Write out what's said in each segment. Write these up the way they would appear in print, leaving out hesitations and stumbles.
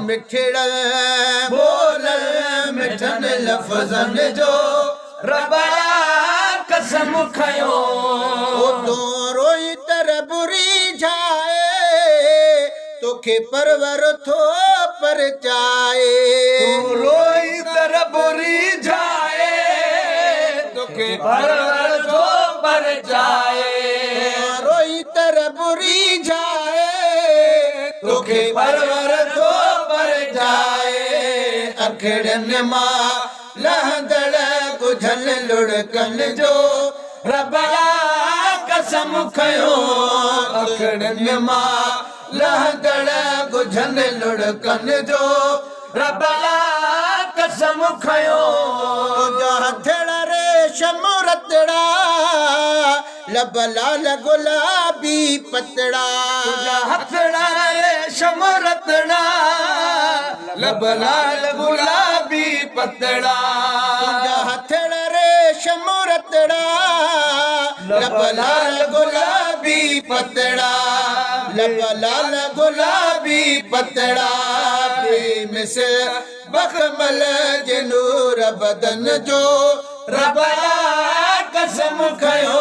मिठड़ल बोलल मिठन लफ़्ज़न जो रबया कसम खयो तो रोई तर बुरी जाए तोखे परवर थो पर चाए रोई तर बुरी जाए तोखे परवर थो पर चाए रोई तर बुरी जाए तोखे परवर थो पर जाए अखड़न मां लहंदड़ गुझल लुड़कन जो रबया कसम खयो अखड़न मां लहंदड़ गुझल लुड़कन जो रबया कसम खयो तुझा हथड़ा रेशम रतड़ा लब लाल गुलाबी पतड़ा तुझा हथड़ा रेशम रतड़ा लब लाल गुलाबी पतड़ा तुझा हथड़ा रेशम रतड़ा लब लाल गुलाबी पतड़ा लब लाल गुलाबी पतड़ा प्रेम से बखमल जनूर बदन जो रबया कसम खयो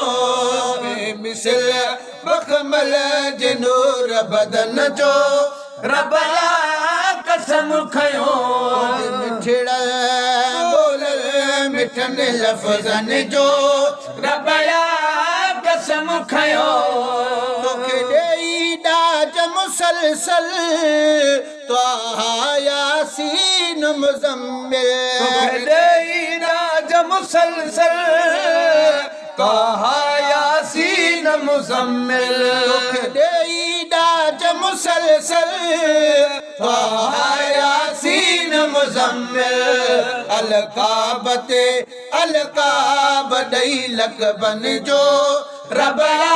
मिसल बखमल जनूर बदन जो रबया कसम खयो मिठड़ा बोलल मिठन लफ़्ज़न जो रबया कसम खयो तोखे ॾेई ॾाज मुसलसल त्वाहा यासीन मुज़म्मिल तोखे ॾेई ॾाज मुसलसल त्वाहा यासीन मुज़म्मिल तोखे ॾेई ॾाज मुसलसल त्वाहा यासीन मुज़म्मिल अलकाबते अलकाब ॾेई लक़बन जो रबया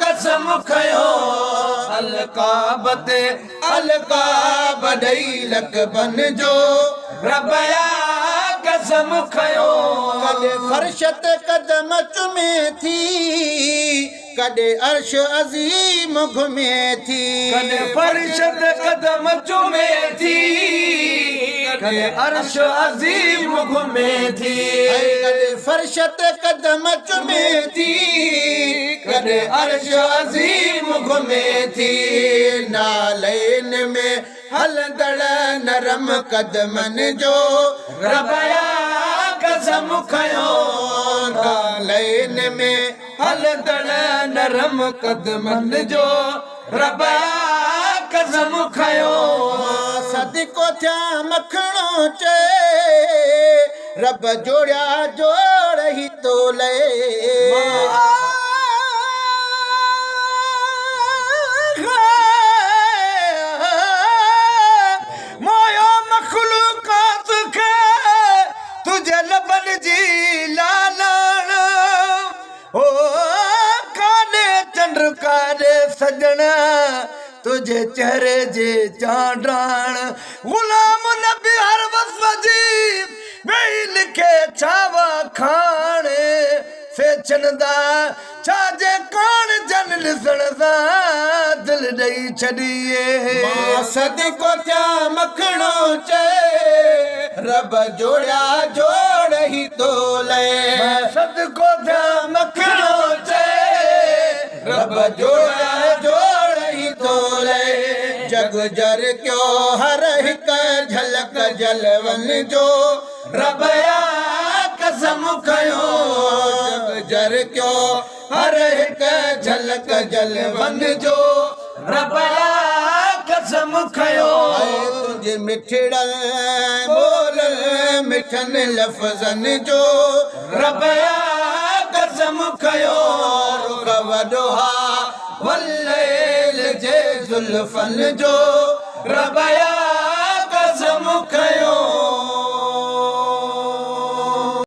कसम खयो अलकाबते अलकाब ॾेई लक़बन जो रबया कसम खयो कॾहिं फर्श ते कदम चुमे थी कॾहिं अर्श अज़ीम घुमे थी कॾहिं फर्श ते कदम चुमे थी कॾहिं अर्श अज़ीम घुमे थी कॾहिं फर्श ते कदम चुमे थी कॾहिं अर्श अज़ीम घुमे थी नालैन में हलंदड़ नरम कदमन जो रबया कसम खयो नालैन में हलंदड़ नरम कदमन जो रबया कसम खयो सदिको थिया मखणो चे रब जोड़िया जोड़ ही तोले मोयो मखलूकात खे तुझे लबन जी लालाण ओ काने चंद्र काने सजना तुझे चेहरे जे चांडाण गुलाम नबी हर वफ़ी वेई लिखे छावा खाने फेचनदा छाजे कान जन ॾिसण सां दिल ॾेई छॾिए मां सदिको थिया मखणो चए रब जोड़िया जोड़ ही तोले सदिको थिया मखणो चए रब जोड़िया जोड़ ही तोले जग जर क्यों हर हिक झलक जलवन जो रबया कसम खयो जग जर क्यों हर हिक झलक जलवन जो रबया कसम खयो तुझे मिठड़ल बोलल मिठन लफ़्ज़न जो रबया कसम खयो वॾोहा वल्लैल जे ज़ुल्फ़न जो रबया कसम खयो